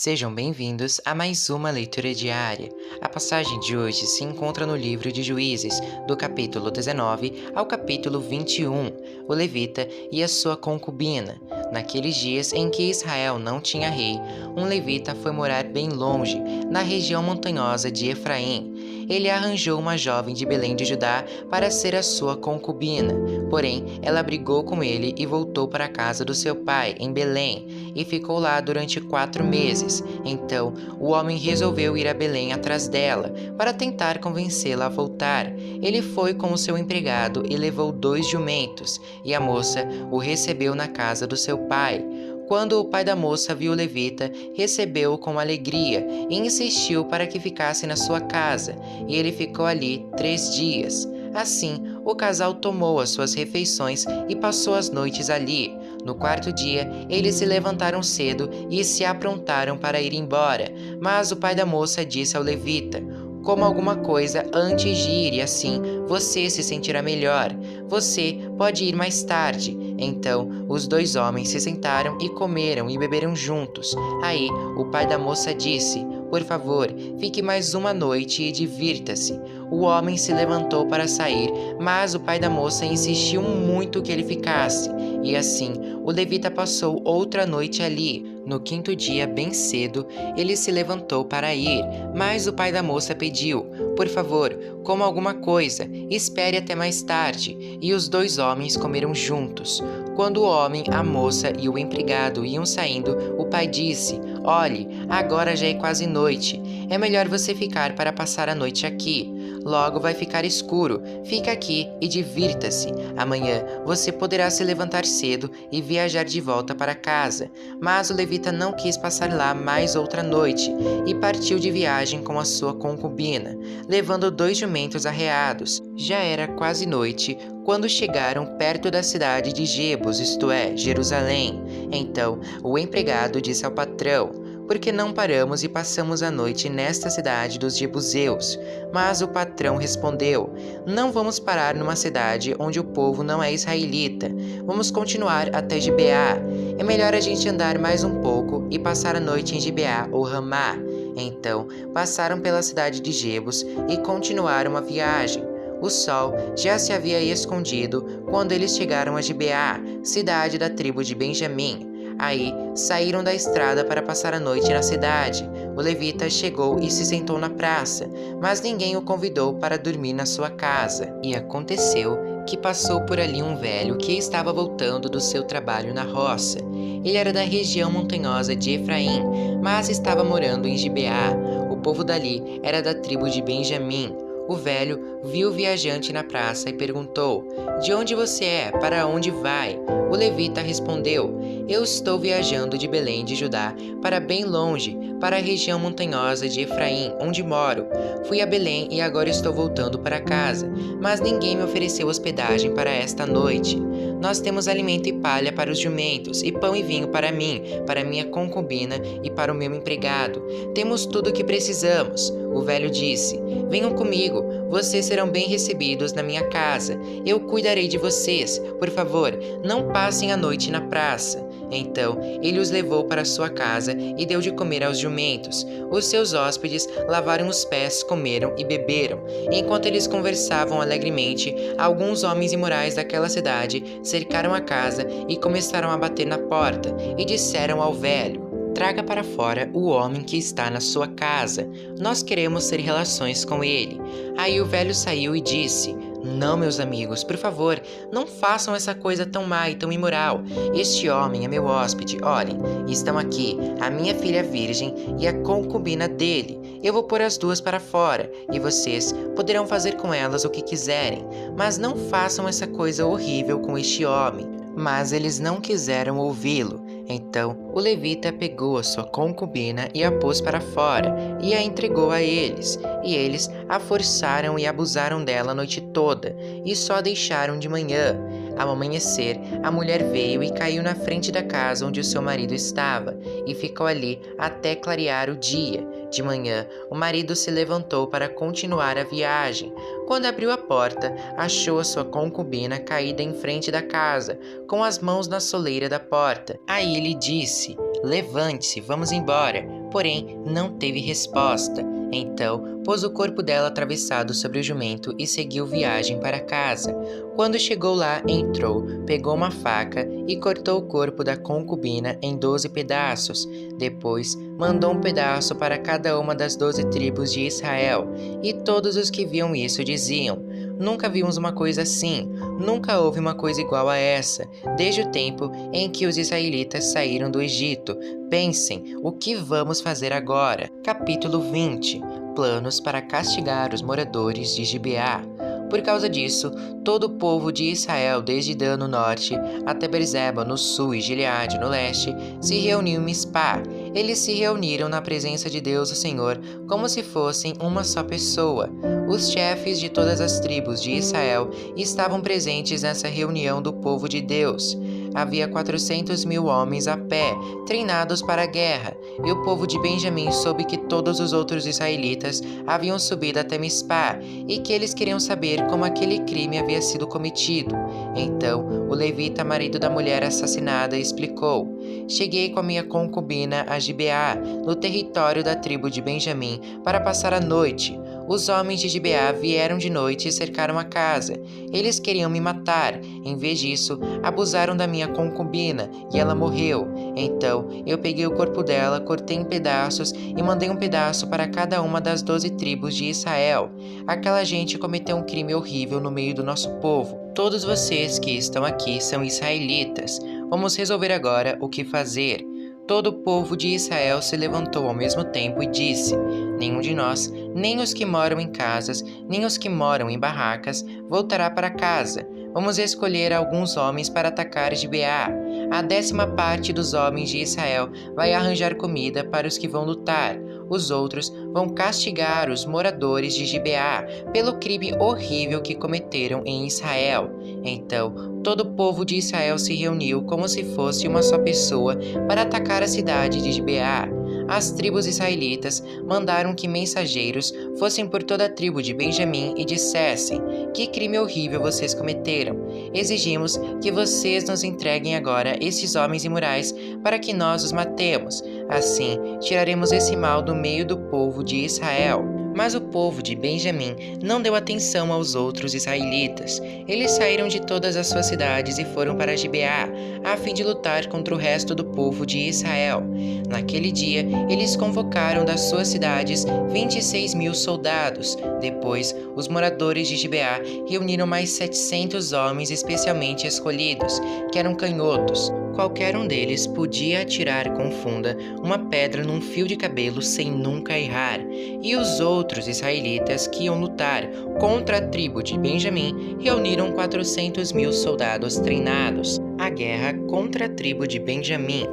Sejam bem-vindos a mais uma leitura diária. A passagem de hoje se encontra no livro de Juízes, do capítulo 19 ao capítulo 21, o levita e a sua concubina. Naqueles dias em que Israel não tinha rei, um levita foi morar bem longe, na região montanhosa de Efraim. Ele arranjou uma jovem de Belém de Judá para ser a sua concubina. Porém, ela brigou com ele e voltou para a casa do seu pai, em Belém, e ficou lá durante 4 meses. Então, o homem resolveu ir a Belém atrás dela, para tentar convencê-la a voltar. Ele foi com o seu empregado e levou 2 jumentos, e a moça o recebeu na casa do seu pai. Quando o pai da moça viu o levita, recebeu-o com alegria e insistiu para que ficasse na sua casa, e ele ficou ali 3 dias. Assim, o casal tomou as suas refeições e passou as noites ali. No 4º dia, eles se levantaram cedo e se aprontaram para ir embora. Mas o pai da moça disse ao levita: "Coma alguma coisa antes de ir e assim você se sentirá melhor. Você pode ir mais tarde." Então, os 2 homens se sentaram e comeram e beberam juntos. Aí, o pai da moça disse: "Por favor, fique mais uma noite e divirta-se." O homem se levantou para sair, mas o pai da moça insistiu muito que ele ficasse. E assim, o levita passou outra noite ali. No 5º dia, bem cedo, ele se levantou para ir, mas o pai da moça pediu: "Por favor, coma alguma coisa, espere até mais tarde." E os 2 homens comeram juntos. Quando o homem, a moça e o empregado iam saindo, o pai disse: "Olhe, agora já é quase noite. É melhor você ficar para passar a noite aqui. Logo vai ficar escuro. Fica aqui e divirta-se. Amanhã você poderá se levantar cedo e viajar de volta para casa." Mas o levita não quis passar lá mais outra noite e partiu de viagem com a sua concubina, levando 2 jumentos arreados. Já era quase noite quando chegaram perto da cidade de Jebus, isto é, Jerusalém. Então o empregado disse ao patrão: "Por que não paramos e passamos a noite nesta cidade dos Jebuseus?" Mas o patrão respondeu: "Não vamos parar numa cidade onde o povo não é israelita. Vamos continuar até Gibeá. É melhor a gente andar mais um pouco e passar a noite em Gibeá ou Ramá." Então passaram pela cidade de Jebus e continuaram a viagem. O sol já se havia escondido quando eles chegaram a Gibeá, cidade da tribo de Benjamim. Aí saíram da estrada para passar a noite na cidade. O levita chegou e se sentou na praça, mas ninguém o convidou para dormir na sua casa. E aconteceu que passou por ali um velho que estava voltando do seu trabalho na roça. Ele era da região montanhosa de Efraim, mas estava morando em Gibeá. O povo dali era da tribo de Benjamim. O velho viu o viajante na praça e perguntou: "De onde você é? Para onde vai?" O levita respondeu: "Eu estou viajando de Belém de Judá para bem longe, para a região montanhosa de Efraim, onde moro. Fui a Belém e agora estou voltando para casa, mas ninguém me ofereceu hospedagem para esta noite. Nós temos alimento e palha para os jumentos, e pão e vinho para mim, para minha concubina e para o meu empregado. Temos tudo o que precisamos." O velho disse: "Venham comigo, vocês serão bem recebidos na minha casa. Eu cuidarei de vocês. Por favor, não passem a noite na praça." Então ele os levou para sua casa e deu de comer aos jumentos. Os seus hóspedes lavaram os pés, comeram e beberam. Enquanto eles conversavam alegremente, alguns homens imorais daquela cidade cercaram a casa e começaram a bater na porta, e disseram ao velho: "Traga para fora o homem que está na sua casa. Nós queremos ter relações com ele." Aí o velho saiu e disse: "Não, meus amigos, por favor, não façam essa coisa tão má e tão imoral. Este homem é meu hóspede. Olhem, estão aqui a minha filha virgem e a concubina dele. Eu vou pôr as 2 para fora, e vocês poderão fazer com elas o que quiserem. Mas não façam essa coisa horrível com este homem." Mas eles não quiseram ouvi-lo. Então o levita pegou a sua concubina e a pôs para fora e a entregou a eles. E eles a forçaram e abusaram dela a noite toda e só a deixaram de manhã. Ao amanhecer, a mulher veio e caiu na frente da casa onde o seu marido estava e ficou ali até clarear o dia. De manhã, o marido se levantou para continuar a viagem. Quando abriu a porta, achou a sua concubina caída em frente da casa, com as mãos na soleira da porta. Aí ele disse: "Levante-se, vamos embora." Porém, não teve resposta. Então, pôs o corpo dela atravessado sobre o jumento e seguiu viagem para casa. Quando chegou lá, entrou, pegou uma faca e cortou o corpo da concubina em 12 pedaços. Depois, mandou um pedaço para cada uma das 12 tribos de Israel. E todos os que viam isso diziam: "Nunca vimos uma coisa assim, nunca houve uma coisa igual a essa, desde o tempo em que os israelitas saíram do Egito. Pensem, o que vamos fazer agora?" Capítulo 20. Planos para castigar os moradores de Gibeá. Por causa disso, todo o povo de Israel, desde Dan no norte até Beerseba no sul e Gileade no leste, se reuniu em Mispá. Eles se reuniram na presença de Deus o Senhor como se fossem uma só pessoa. Os chefes de todas as tribos de Israel estavam presentes nessa reunião do povo de Deus. Havia 400.000 homens a pé, treinados para a guerra, e o povo de Benjamim soube que todos os outros israelitas haviam subido até Mispá e que eles queriam saber como aquele crime havia sido cometido. Então, o levita, marido da mulher assassinada, explicou: "Cheguei com a minha concubina a Gibeá, no território da tribo de Benjamim, para passar a noite. Os homens de Gibeá vieram de noite e cercaram a casa. Eles queriam me matar. Em vez disso, abusaram da minha concubina e ela morreu. Então, eu peguei o corpo dela, cortei em pedaços e mandei um pedaço para cada uma das 12 tribos de Israel. Aquela gente cometeu um crime horrível no meio do nosso povo. Todos vocês que estão aqui são israelitas. Vamos resolver agora o que fazer." Todo o povo de Israel se levantou ao mesmo tempo e disse: "Nenhum de nós, nem os que moram em casas, nem os que moram em barracas, voltará para casa. Vamos escolher alguns homens para atacar Gibeá. A 10ª parte dos homens de Israel vai arranjar comida para os que vão lutar. Os outros vão castigar os moradores de Gibeá pelo crime horrível que cometeram em Israel." Então, todo o povo de Israel se reuniu como se fosse uma só pessoa para atacar a cidade de Gibeá. As tribos israelitas mandaram que mensageiros fossem por toda a tribo de Benjamim e dissessem: "Que crime horrível vocês cometeram! Exigimos que vocês nos entreguem agora esses homens imorais para que nós os matemos. Assim, tiraremos esse mal do meio do povo de Israel." Mas o povo de Benjamim não deu atenção aos outros israelitas. Eles saíram de todas as suas cidades e foram para Gibeá, a fim de lutar contra o resto do povo de Israel. Naquele dia, eles convocaram das suas cidades 26.000 soldados. Depois, os moradores de Gibeá reuniram mais 700 homens especialmente escolhidos, que eram canhotos. Qualquer um deles podia atirar com funda uma pedra num fio de cabelo sem nunca errar. E os outros israelitas que iam lutar contra a tribo de Benjamim reuniram 400.000 soldados treinados. A guerra contra a tribo de Benjamim.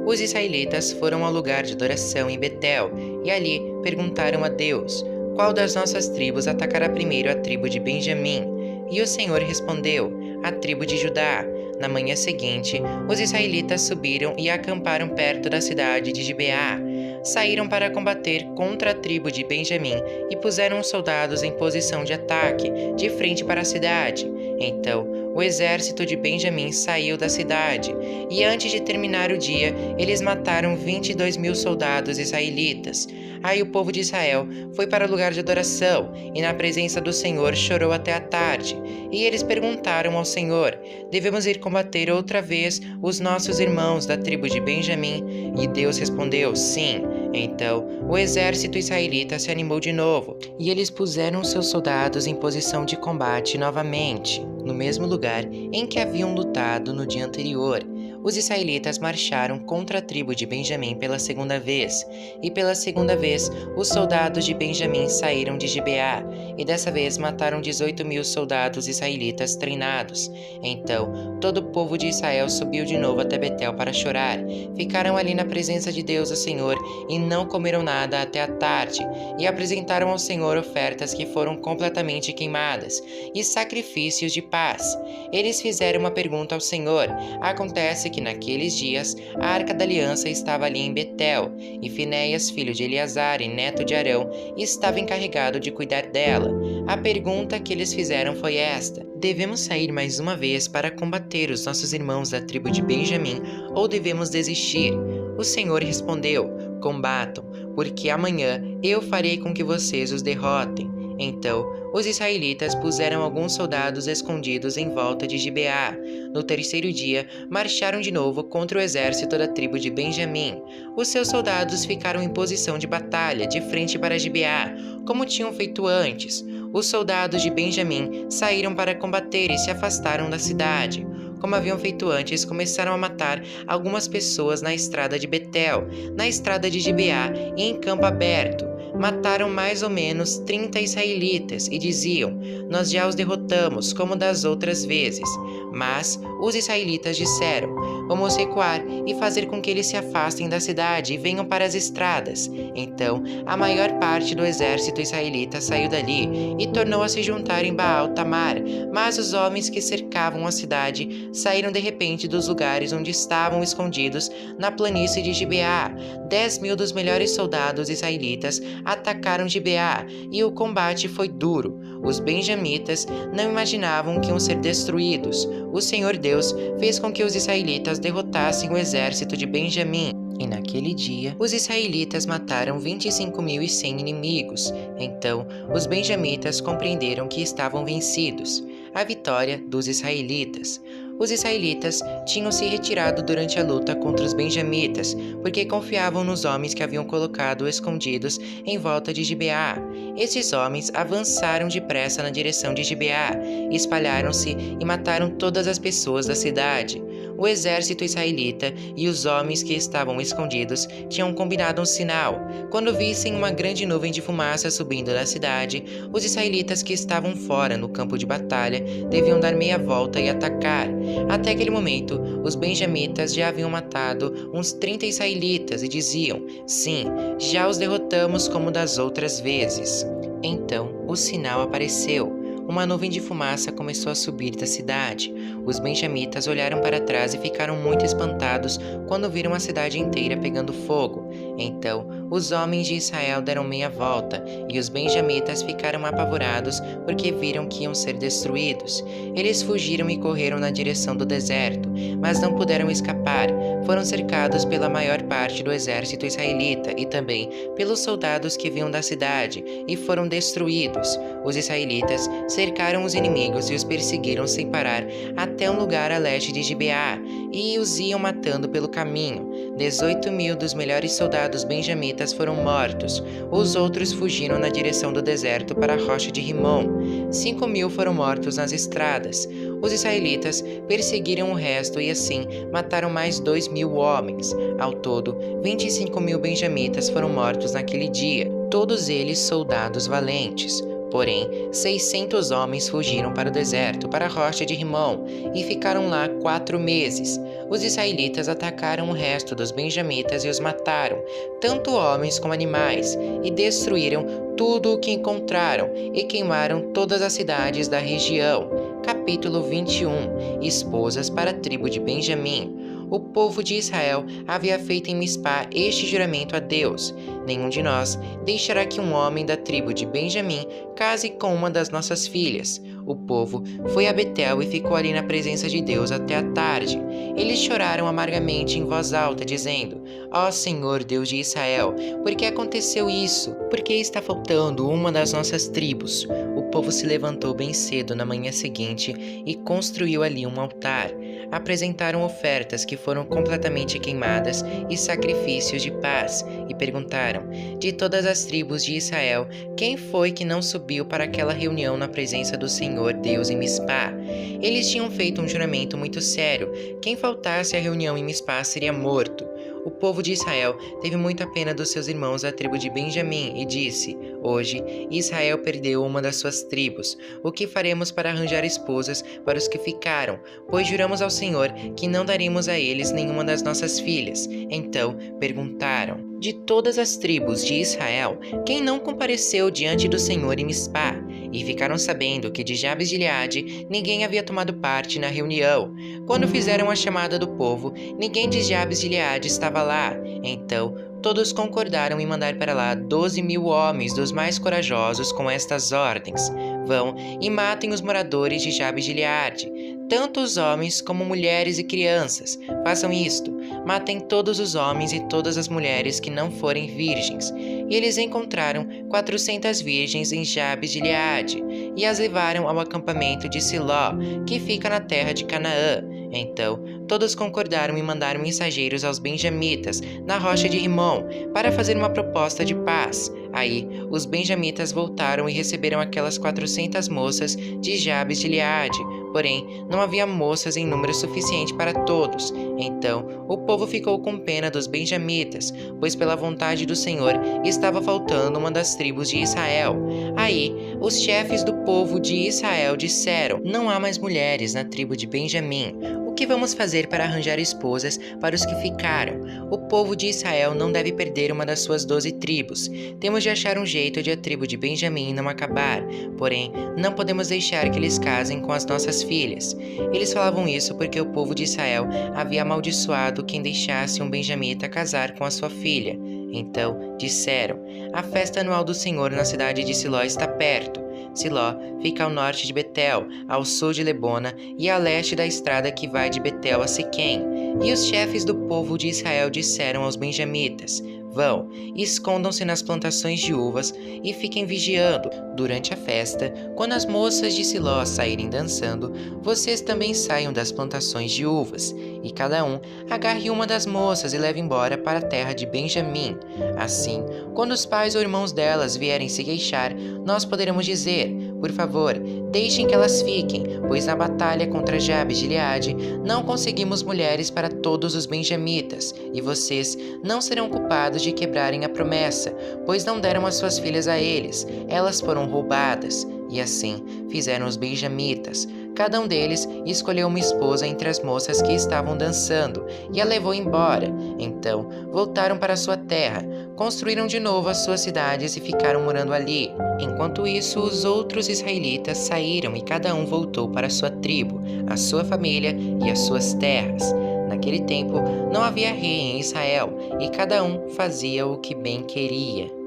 Os israelitas foram ao lugar de adoração em Betel e ali perguntaram a Deus: "Qual das nossas tribos atacará primeiro a tribo de Benjamim?" E o Senhor respondeu: "A tribo de Judá." Na manhã seguinte, os israelitas subiram e acamparam perto da cidade de Gibeá. Saíram para combater contra a tribo de Benjamim e puseram os soldados em posição de ataque, de frente para a cidade. Então, o exército de Benjamim saiu da cidade, e antes de terminar o dia, eles mataram 22.000 soldados israelitas. Aí o povo de Israel foi para o lugar de adoração, e na presença do Senhor chorou até a tarde. E eles perguntaram ao Senhor: "Devemos ir combater outra vez os nossos irmãos da tribo de Benjamim?" E Deus respondeu: "Sim." Então, o exército israelita se animou de novo, e eles puseram seus soldados em posição de combate novamente, no mesmo lugar em que haviam lutado no dia anterior. Os israelitas marcharam contra a tribo de Benjamim pela segunda vez, e pela segunda vez os soldados de Benjamim saíram de Gibeá, e dessa vez mataram 18.000 soldados israelitas treinados. Então, todo o povo de Israel subiu de novo até Betel para chorar. Ficaram ali na presença de Deus, o Senhor, e não comeram nada até a tarde, e apresentaram ao Senhor ofertas que foram completamente queimadas, e sacrifícios de paz. Eles fizeram uma pergunta ao Senhor: "Acontece que que naqueles dias a Arca da Aliança estava ali em Betel, e Finéias, filho de Eleazar e neto de Arão, estava encarregado de cuidar dela. A pergunta que eles fizeram foi esta: devemos sair mais uma vez para combater os nossos irmãos da tribo de Benjamim, ou devemos desistir? O Senhor respondeu: combatam, porque amanhã eu farei com que vocês os derrotem. Então, os israelitas puseram alguns soldados escondidos em volta de Gibeá. No terceiro dia, marcharam de novo contra o exército da tribo de Benjamim. Os seus soldados ficaram em posição de batalha, de frente para Gibeá, como tinham feito antes. Os soldados de Benjamim saíram para combater e se afastaram da cidade. Como haviam feito antes, começaram a matar algumas pessoas na estrada de Betel, na estrada de Gibeá e em campo aberto. Mataram mais ou menos 30 israelitas e diziam: nós já os derrotamos, como das outras vezes. Mas os israelitas disseram: vamos recuar e fazer com que eles se afastem da cidade e venham para as estradas. Então, a maior parte do exército israelita saiu dali e tornou a se juntar em Baal Tamar, mas os homens que cercavam a cidade saíram de repente dos lugares onde estavam escondidos na planície de Gibeá. 10.000 dos melhores soldados israelitas atacaram Gibeá e o combate foi duro. Os benjamitas não imaginavam que iam ser destruídos. O Senhor Deus fez com que os israelitas derrotassem o exército de Benjamim. E naquele dia, os israelitas mataram 25.100 inimigos. Então, os benjamitas compreenderam que estavam vencidos. A vitória dos israelitas. Os israelitas tinham se retirado durante a luta contra os benjamitas, porque confiavam nos homens que haviam colocado escondidos em volta de Gibeá. Esses homens avançaram depressa na direção de Gibeá, espalharam-se e mataram todas as pessoas da cidade. O exército israelita e os homens que estavam escondidos tinham combinado um sinal. Quando vissem uma grande nuvem de fumaça subindo da cidade, os israelitas que estavam fora no campo de batalha deviam dar meia volta e atacar. Até aquele momento, os benjamitas já haviam matado uns 30 israelitas e diziam: sim, já os derrotamos como das outras vezes. Então, o sinal apareceu. Uma nuvem de fumaça começou a subir da cidade. Os benjamitas olharam para trás e ficaram muito espantados quando viram a cidade inteira pegando fogo. Então, os homens de Israel deram meia volta e os benjamitas ficaram apavorados porque viram que iam ser destruídos. Eles fugiram e correram na direção do deserto, mas não puderam escapar. Foram cercados pela maior parte do exército israelita e também pelos soldados que vinham da cidade e foram destruídos. Os israelitas cercaram os inimigos e os perseguiram sem parar até um lugar a leste de Gibeá e os iam matando pelo caminho. 18.000 dos melhores soldados benjamitas foram mortos. Os outros fugiram na direção do deserto para a rocha de Rimom. 5.000 foram mortos nas estradas. Os israelitas perseguiram o resto e assim mataram mais 2.000 homens. Ao todo, 25.000 benjamitas foram mortos naquele dia, todos eles soldados valentes. Porém, 600 homens fugiram para o deserto, para a rocha de Rimom, e ficaram lá 4 meses. Os israelitas atacaram o resto dos benjamitas e os mataram, tanto homens como animais, e destruíram tudo o que encontraram, e queimaram todas as cidades da região. Capítulo 21. Esposas para a tribo de Benjamim. O povo de Israel havia feito em Mispá este juramento a Deus: nenhum de nós deixará que um homem da tribo de Benjamim case com uma das nossas filhas. O povo foi a Betel e ficou ali na presença de Deus até a tarde. Eles choraram amargamente em voz alta, dizendo: ó Senhor, Deus de Israel, por que aconteceu isso? Por que está faltando uma das nossas tribos? O povo se levantou bem cedo na manhã seguinte e construiu ali um altar. Apresentaram ofertas que foram completamente queimadas e sacrifícios de paz, e perguntaram: de todas as tribos de Israel, quem foi que não subiu para aquela reunião na presença do Senhor Deus em Mispá? Eles tinham feito um juramento muito sério: quem faltasse à reunião em Mispá seria morto. O povo de Israel teve muita pena dos seus irmãos da tribo de Benjamim e disse: hoje Israel perdeu uma das suas tribos. O que faremos para arranjar esposas para os que ficaram? Pois juramos ao Senhor que não daremos a eles nenhuma das nossas filhas. Então perguntaram: de todas as tribos de Israel, quem não compareceu diante do Senhor em Mispá? e ficaram sabendo que de Jabes de Gileade ninguém havia tomado parte na reunião. Quando fizeram a chamada do povo, ninguém de Jabes de Gileade estava lá. Então todos concordaram em mandar para lá 12.000 homens dos mais corajosos com estas ordens: vão e matem os moradores de Jabes de Gileade, tanto os homens como mulheres e crianças. Façam isto: matem todos os homens e todas as mulheres que não forem virgens. E eles encontraram 400 virgens em Jabes de Gileade e as levaram ao acampamento de Siló, que fica na terra de Canaã. Então todos concordaram em mandar mensageiros aos benjamitas na rocha de Rimom para fazer uma proposta de paz. Aí os benjamitas voltaram e receberam aquelas 400 moças de Jabes de Gileade, porém não havia moças em número suficiente para todos. Então o povo ficou com pena dos benjamitas, pois pela vontade do Senhor estava faltando uma das tribos de Israel. Aí os chefes do povo de Israel disseram: não há mais mulheres na tribo de Benjamim. O que vamos fazer para arranjar esposas para os que ficaram? O povo de Israel não deve perder uma das suas 12 tribos. Temos de achar um jeito de a tribo de Benjamim não acabar, porém não podemos deixar que eles casem com as nossas filhas. Eles falavam isso porque o povo de Israel havia amaldiçoado quem deixasse um benjamita casar com a sua filha. Então disseram: a festa anual do Senhor na cidade de Siló está perto. Siló fica ao norte de Betel, ao sul de Lebona e a leste da estrada que vai de Betel a Siquém. E os chefes do povo de Israel disseram aos benjamitas: vão, escondam-se nas plantações de uvas e fiquem vigiando. Durante a festa, quando as moças de Siló saírem dançando, vocês também saiam das plantações de uvas, e cada um agarre uma das moças e leve embora para a terra de Benjamim. Assim, quando os pais ou irmãos delas vierem se queixar, nós poderemos dizer: por favor, deixem que elas fiquem, pois na batalha contra Jabes de Gileade não conseguimos mulheres para todos os benjamitas, e vocês não serão culpados de quebrarem a promessa, pois não deram as suas filhas a eles, elas foram roubadas. E assim fizeram os benjamitas. Cada um deles escolheu uma esposa entre as moças que estavam dançando e a levou embora. Então voltaram para sua terra, construíram de novo as suas cidades e ficaram morando ali. Enquanto isso, os outros israelitas saíram e cada um voltou para sua tribo, a sua família e as suas terras. Naquele tempo não havia rei em Israel e cada um fazia o que bem queria.